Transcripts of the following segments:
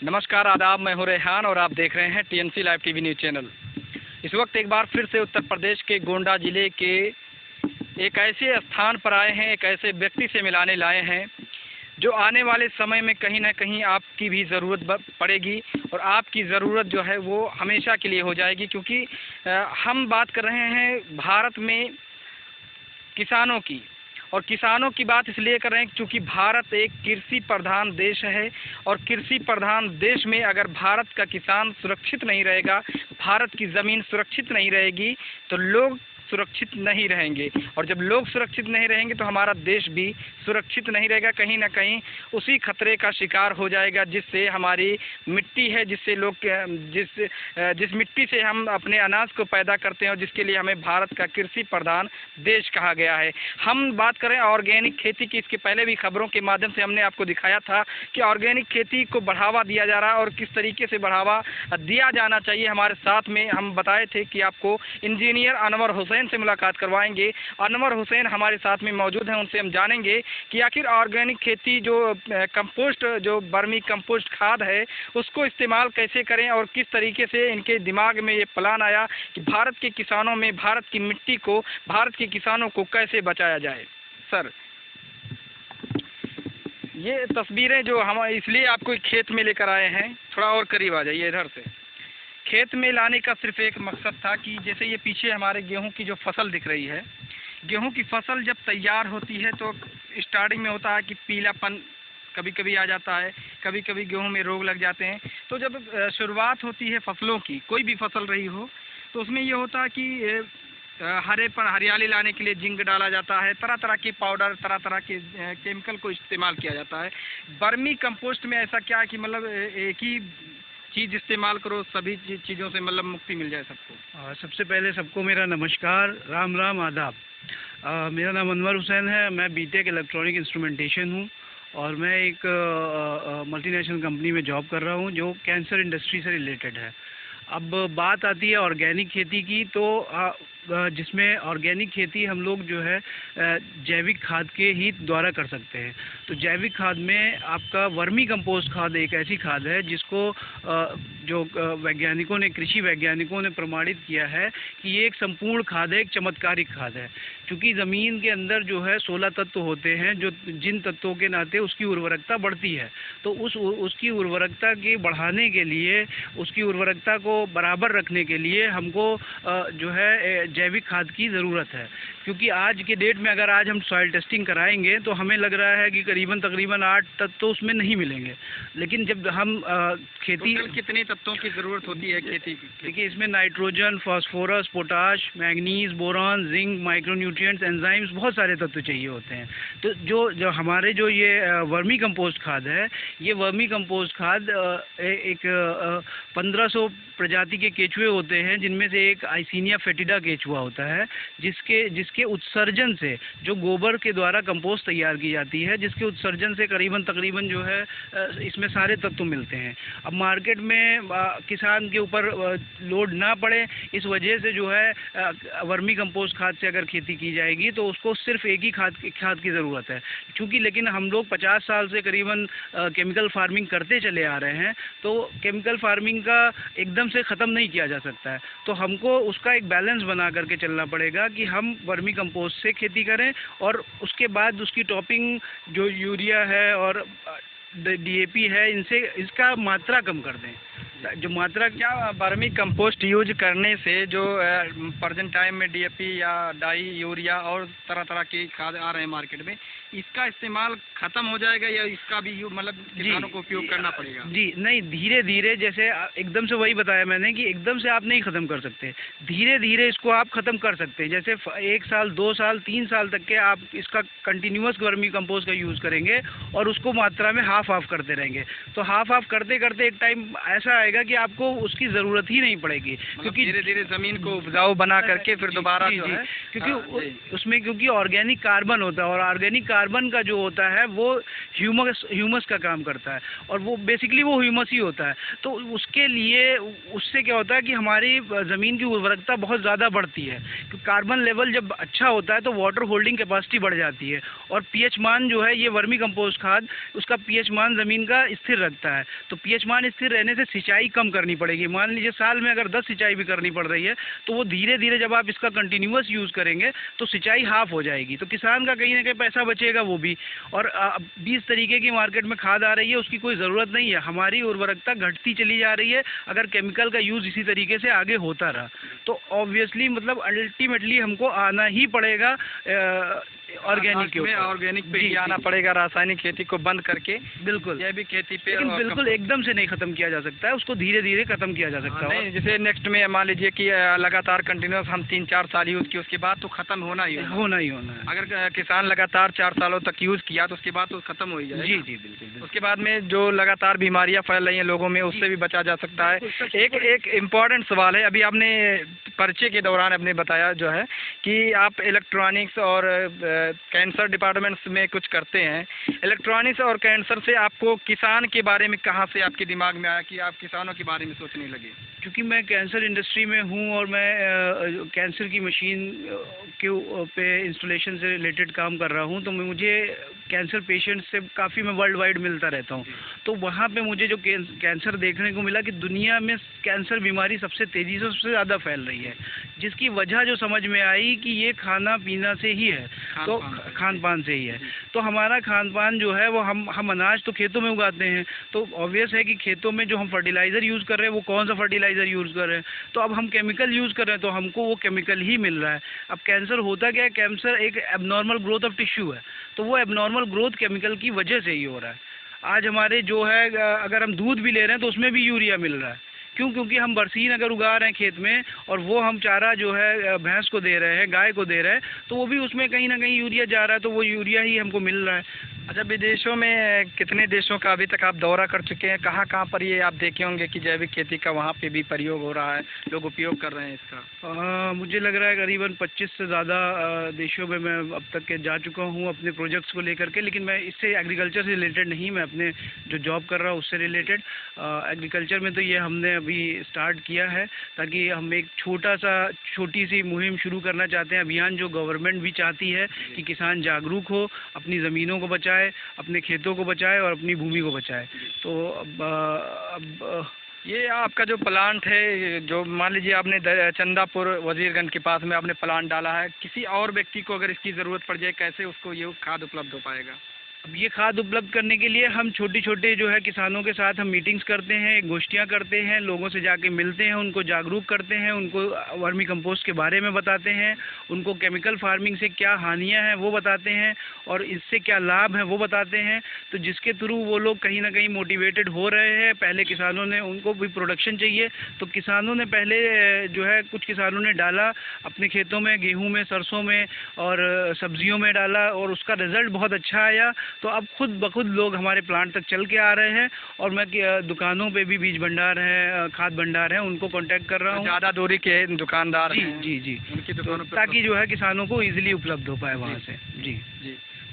नमस्कार, आदाब। मैं हूं रेहान और आप देख रहे हैं TNC live TV news channel. इस वक्त एक बार फिर से उत्तर प्रदेश के गोंडा ज़िले के एक ऐसे स्थान पर आए हैं, एक ऐसे व्यक्ति से मिलाने लाए हैं जो आने वाले समय में कहीं ना कहीं आपकी भी ज़रूरत पड़ेगी और आपकी ज़रूरत जो है वो हमेशा के लिए हो जाएगी। क्योंकि हम बात कर रहे हैं भारत में किसानों की, और किसानों की बात इसलिए कर रहे हैं क्योंकि भारत एक कृषि प्रधान देश है और कृषि प्रधान देश में अगर भारत का किसान सुरक्षित नहीं रहेगा, भारत की ज़मीन सुरक्षित नहीं रहेगी तो लोग सुरक्षित नहीं रहेंगे, और जब लोग सुरक्षित नहीं रहेंगे तो हमारा देश भी सुरक्षित नहीं रहेगा। कहीं ना कहीं उसी खतरे का शिकार हो जाएगा जिससे हमारी मिट्टी है, जिससे लोग जिस मिट्टी से हम अपने अनाज को पैदा करते हैं और जिसके लिए हमें भारत का कृषि प्रधान देश कहा गया है। हम बात करें ऑर्गेनिक खेती की, इसके पहले भी खबरों के माध्यम से हमने आपको दिखाया था कि ऑर्गेनिक खेती को बढ़ावा दिया जा रहा है और किस तरीके से बढ़ावा दिया जाना चाहिए। हमारे साथ में हम बताए थे कि आपको इंजीनियर अनवर हुसैन से मुलाकात करवाएंगे। अनवर हुसैन हमारे साथ में मौजूद हैं, उनसे हम जानेंगे कि आखिर ऑर्गेनिक खेती जो कंपोस्ट, जो बर्मी कंपोस्ट खाद है, उसको इस्तेमाल कैसे करें और किस तरीके से इनके दिमाग में ये प्लान आया कि भारत के किसानों में भारत की मिट्टी को, भारत के किसानों को कैसे बचाया जाए। सर, ये तस्वीरें जो हम इसलिए आपको खेत में लेकर आए हैं, थोड़ा और करीब आ जाइए इधर से। खेत में लाने का सिर्फ एक मकसद था कि जैसे ये पीछे हमारे गेहूं की जो फसल दिख रही है, गेहूं की फसल जब तैयार होती है तो स्टार्टिंग में होता है कि पीलापन कभी कभी आ जाता है, कभी कभी गेहूं में रोग लग जाते हैं। तो जब शुरुआत होती है फसलों की, कोई भी फसल रही हो, तो उसमें ये होता है कि हरे पर हरियाली लाने के लिए जिंक डाला जाता है, तरह तरह के पाउडर, तरह तरह के केमिकल को इस्तेमाल किया जाता है। बर्मी कंपोस्ट में ऐसा क्या है कि मतलब एक ही चीज़ इस्तेमाल करो, सभी चीज़ों से मतलब मुक्ति मिल जाए सबको। सबसे पहले सबको मेरा नमस्कार, राम राम, आदाब। मेरा नाम अनवर हुसैन है। मैं बीटेक इलेक्ट्रॉनिक इंस्ट्रूमेंटेशन हूँ और मैं एक मल्टीनेशनल कंपनी में जॉब कर रहा हूँ जो कैंसर इंडस्ट्री से रिलेटेड है। अब बात आती है ऑर्गेनिक खेती की, तो जिसमें ऑर्गेनिक खेती हम लोग जो है जैविक खाद के ही द्वारा कर सकते हैं। तो जैविक खाद में आपका वर्मी कंपोस्ट खाद एक ऐसी खाद है जिसको जो वैज्ञानिकों ने, कृषि वैज्ञानिकों ने प्रमाणित किया है कि ये एक संपूर्ण खाद है, एक चमत्कारिक खाद है। क्योंकि ज़मीन के अंदर जो है 16 तत्व होते हैं, जो जिन तत्वों के नाते उसकी उर्वरकता बढ़ती है। तो उसकी उर्वरकता के बढ़ाने के लिए, उसकी उर्वरकता को बराबर रखने के लिए हमको जो है जैविक खाद की ज़रूरत है। क्योंकि आज के डेट में अगर आज हम सॉइल टेस्टिंग कराएंगे तो हमें लग रहा है कि तकरीबन 8 तत्व तो उसमें नहीं मिलेंगे। लेकिन जब हम खेती, कितने तत्वों की ज़रूरत होती है खेती की? देखिए, इसमें nitrogen, phosphorus, potash, manganese, boron, zinc, micronutrients, enzymes, बहुत सारे तत्व चाहिए होते हैं। तो जो हमारे जो ये वर्मी कंपोस्ट खाद है, ये वर्मी कंपोस्ट खाद एक 1500 प्रजाति के केचुए होते हैं, जिनमें से एक आइसिनिया फेटिडा केचुआ होता है, जिसके उत्सर्जन से जो गोबर के द्वारा कंपोस्ट तैयार की जाती है, जिसके उत्सर्जन से तकरीबन जो है इसमें सारे तत्व मिलते हैं। अब मार्केट में किसान के ऊपर लोड ना पड़े, इस वजह से जो है वर्मी कंपोस्ट खाद से अगर खेती की जाएगी तो उसको सिर्फ एक ही खाद की ज़रूरत है। क्योंकि लेकिन हम लोग 50 साल से करीबन केमिकल फार्मिंग करते चले आ रहे हैं, तो केमिकल फार्मिंग का एकदम से ख़त्म नहीं किया जा सकता है। तो हमको उसका एक बैलेंस बना करके चलना पड़ेगा कि हम वर्मी कंपोस्ट से खेती करें और उसके बाद उसकी टॉपिंग जो यूरिया है और डीएपी है, इनसे इसका मात्रा कम कर दें। जो मात्रा, क्या बर्मी कंपोस्ट यूज करने से जो प्रेजेंट टाइम में डीएपी या डाई, यूरिया और तरह तरह की खाद आ रहे हैं मार्केट में, इसका इस्तेमाल ख़त्म हो जाएगा या इसका भी मतलब किसानों को उपयोग करना पड़ेगा? जी नहीं, धीरे धीरे, जैसे एकदम से वही बताया मैंने कि एकदम से आप नहीं ख़त्म कर सकते, धीरे धीरे इसको आप ख़त्म कर सकते हैं। जैसे 1 साल, 2 साल, 3 साल तक के आप इसका कंटिन्यूस वर्मी कंपोस्ट का यूज़ करेंगे और उसको मात्रा में हाफ करते रहेंगे, तो हाफ करते करते एक टाइम ऐसा आएगा कि आपको उसकी ज़रूरत ही नहीं पड़ेगी। क्योंकि धीरे धीरे ज़मीन को उपजाऊ बना करके फिर दोबारा जो है, क्योंकि उसमें क्योंकि ऑर्गेनिक कार्बन होता है और ऑर्गेनिक कार्बन का जो होता है वो ह्यूमस का काम करता है, और वो बेसिकली वो ह्यूमस ही होता है। तो उसके लिए उससे क्या होता है कि हमारी ज़मीन की उर्वरकता बहुत ज़्यादा बढ़ती है, क्योंकि कार्बन लेवल जब अच्छा होता है तो वाटर होल्डिंग कैपेसिटी बढ़ जाती है, और पीएच मान जो है ये वर्मी कंपोस्ट खाद उसका पीएच मान ज़मीन का स्थिर रखता है। तो पीएच मान स्थिर रहने से सिंचाई कम करनी पड़ेगी। मान लीजिए साल में अगर 10 सिंचाई भी करनी पड़ रही है तो वो धीरे धीरे जब आप इसका कंटिन्यूअस यूज़ करेंगे तो सिंचाई हाफ हो जाएगी, तो किसान का कहीं ना कहीं पैसा बचेगा वो भी। और 20 तरीके की मार्केट में खाद आ रही है, उसकी कोई ज़रूरत नहीं है। हमारी उर्वरकता घटती चली जा रही है अगर केमिकल का यूज़ इसी तरीके से आगे होता रहा तो ऑब्वियसली मतलब अल्टीमेटली हमको आना ही पड़ेगा ऑर्गेनिक पे ही आना पड़ेगा, रासायनिक खेती को बंद करके बिल्कुल जैविक खेती पे। लेकिन बिल्कुल एकदम से नहीं खत्म किया जा सकता है, उसको धीरे धीरे खत्म किया जा सकता है। जैसे नेक्स्ट में मान लीजिए कि लगातार कंटिन्यूस हम 3-4 साल यूज़ किए, उसके बाद तो खत्म होना ही होना है। अगर किसान लगातार 4 सालों तक यूज़ किया तो उसके बाद तो खत्म हो ही जाएगा। जी जी बिल्कुल। उसके बाद में जो लगातार बीमारियां फैल रही हैं लोगों में, उससे भी बचा जा सकता है। एक इम्पॉर्टेंट सवाल है, अभी आपने परिचय के दौरान आपने बताया जो है कि आप इलेक्ट्रॉनिक्स और कैंसर डिपार्टमेंट्स में कुछ करते हैं। इलेक्ट्रॉनिक्स और कैंसर से आपको किसान के बारे में कहाँ से आपके दिमाग में आया कि आप किसानों के बारे में सोचने लगे? क्योंकि मैं कैंसर इंडस्ट्री में हूँ और मैं कैंसर की मशीन के पे इंस्टॉलेशन से रिलेटेड काम कर रहा हूँ, तो मुझे कैंसर पेशेंट्स से काफ़ी मैं वर्ल्ड वाइड मिलता रहता हूँ। तो वहाँ पे मुझे जो कैंसर देखने को मिला कि दुनिया में कैंसर बीमारी सबसे तेज़ी से सबसे ज़्यादा फैल रही है, जिसकी वजह जो समझ में आई कि ये खाना पीना से ही है, तो खान पान से ही है। तो हमारा खान पान जो है वो हम अनाज तो खेतों में उगाते हैं, तो ऑब्वियस है कि खेतों में जो हम फर्टिलाइज़र यूज़ कर रहे हैं वो कौन सा फर्टिलाइज़र यूज़ कर रहे हैं, तो अब हम केमिकल यूज़ कर रहे हैं तो हमको वो केमिकल ही मिल रहा है। अब कैंसर होता क्या है, कैंसर एक एबनॉर्मल ग्रोथ ऑफ टिश्यू है, तो वो एबनॉर्मल ग्रोथ केमिकल की वजह से ही हो रहा है। आज हमारे जो है अगर हम दूध भी ले रहे हैं तो उसमें भी यूरिया मिल रहा है। क्यों? क्योंकि हम बरसीन अगर उगा रहे हैं खेत में और वो हम चारा जो है भैंस को दे रहे हैं, गाय को दे रहे हैं, तो वो भी उसमें कहीं ना कहीं यूरिया जा रहा है, तो वो यूरिया ही हमको मिल रहा है। अच्छा, विदेशों में कितने देशों का अभी तक आप दौरा कर चुके हैं? कहाँ कहाँ पर ये आप देखे होंगे कि जैविक खेती का वहाँ पे भी प्रयोग हो रहा है, लोग उपयोग कर रहे हैं इसका? मुझे लग रहा है करीबन 25 से ज़्यादा देशों में मैं अब तक के जा चुका हूँ अपने प्रोजेक्ट्स को लेकर के। लेकिन मैं इससे एग्रीकल्चर से रिलेटेड नहीं, मैं अपने जो जॉब कर रहा हूँ उससे रिलेटेड। एग्रीकल्चर में तो ये हमने अभी स्टार्ट किया है, ताकि हम एक छोटी सी मुहिम शुरू करना चाहते हैं, अभियान जो गवर्नमेंट भी चाहती है कि किसान जागरूक हो, अपनी ज़मीनों को बचाए, अपने खेतों को बचाए और अपनी भूमि को बचाए। तो अब ये आपका जो प्लांट है, जो मान लीजिए आपने चंदापुर वजीरगंज के पास में आपने प्लांट डाला है, किसी और व्यक्ति को अगर इसकी ज़रूरत पड़ जाए कैसे उसको ये खाद उपलब्ध हो पाएगा? अब ये खाद उपलब्ध करने के लिए हम छोटे जो है किसानों के साथ हम मीटिंग्स करते हैं, गोष्ठियाँ करते हैं, लोगों से जाके मिलते हैं, उनको जागरूक करते हैं, उनको वर्मी कंपोस्ट के बारे में बताते हैं, उनको केमिकल फार्मिंग से क्या हानियाँ हैं वो बताते हैं और इससे क्या लाभ है वो बताते हैं। तो जिसके थ्रू वो लोग कहीं ना कहीं मोटिवेटेड हो रहे हैं। पहले किसानों ने, उनको भी प्रोडक्शन चाहिए, तो किसानों ने पहले जो है कुछ किसानों ने डाला अपने खेतों में, गेहूँ में, सरसों में और सब्जियों में डाला और उसका रिज़ल्ट बहुत अच्छा आया। तो अब खुद ब खुद लोग हमारे प्लांट तक चल के आ रहे हैं और मैं दुकानों पे भी बीज भंडार है, खाद भंडार है, उनको कांटेक्ट कर रहा हूँ। ज़्यादा दूरी के दुकानदार जी उनकी दुकानों पे, ताकि जो है किसानों को इजीली उपलब्ध हो पाए वहाँ से। जी।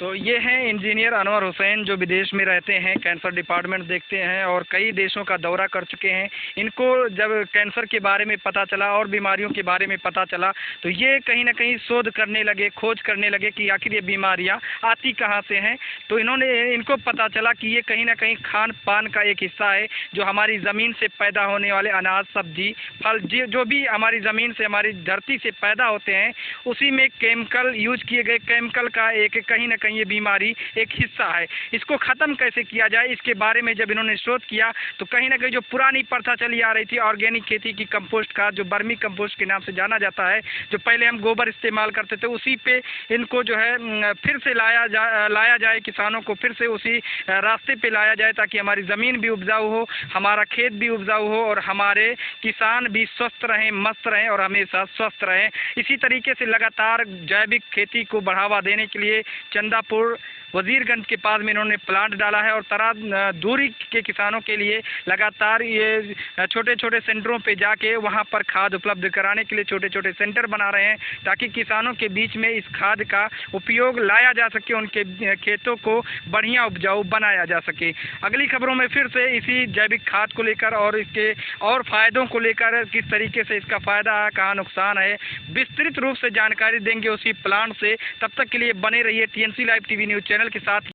तो ये हैं इंजीनियर अनवर हुसैन, जो विदेश में रहते हैं, कैंसर डिपार्टमेंट देखते हैं और कई देशों का दौरा कर चुके हैं। इनको जब कैंसर के बारे में पता चला और बीमारियों के बारे में पता चला तो ये कहीं ना कहीं शोध करने लगे, खोज करने लगे कि आखिर ये बीमारियां आती कहाँ से हैं। तो इनको पता चला कि ये कहीं ना कहीं खान पान का एक हिस्सा है, जो हमारी ज़मीन से पैदा होने वाले अनाज, सब्जी, फल, जो भी हमारी ज़मीन से, हमारी धरती से पैदा होते हैं, उसी में केमिकल यूज किए गए केमिकल का एक कहीं ना कहीं ये बीमारी एक हिस्सा है। इसको ख़त्म कैसे किया जाए, इसके बारे में जब इन्होंने शोध किया तो कहीं ना कहीं जो पुरानी प्रथा चली आ रही थी ऑर्गेनिक खेती की, कंपोस्ट का जो वर्मी कंपोस्ट के नाम से जाना जाता है, जो पहले हम गोबर इस्तेमाल करते थे, उसी पे इनको जो है फिर से लाया जाए, किसानों को फिर से उसी रास्ते पे लाया जाए, ताकि हमारी ज़मीन भी उपजाऊ हो, हमारा खेत भी उपजाऊ हो और हमारे किसान भी स्वस्थ रहें, मस्त रहें और हमेशा स्वस्थ रहें। इसी तरीके से लगातार जैविक खेती को बढ़ावा देने के लिए चंदापुर वजीरगंज के पास में इन्होंने प्लांट डाला है और तरह दूरी के किसानों के लिए लगातार ये छोटे छोटे सेंटरों पे जाके वहाँ पर खाद उपलब्ध कराने के लिए छोटे छोटे सेंटर बना रहे हैं, ताकि किसानों के बीच में इस खाद का उपयोग लाया जा सके, उनके खेतों को बढ़िया उपजाऊ बनाया जा सके। अगली खबरों में फिर से इसी जैविक खाद को लेकर और इसके और फायदों को लेकर, किस तरीके से इसका फायदा है, कहाँ नुकसान है, विस्तृत रूप से जानकारी देंगे उसी प्लांट से। तब तक के लिए बने रहिए TNC live TV news channel के साथ।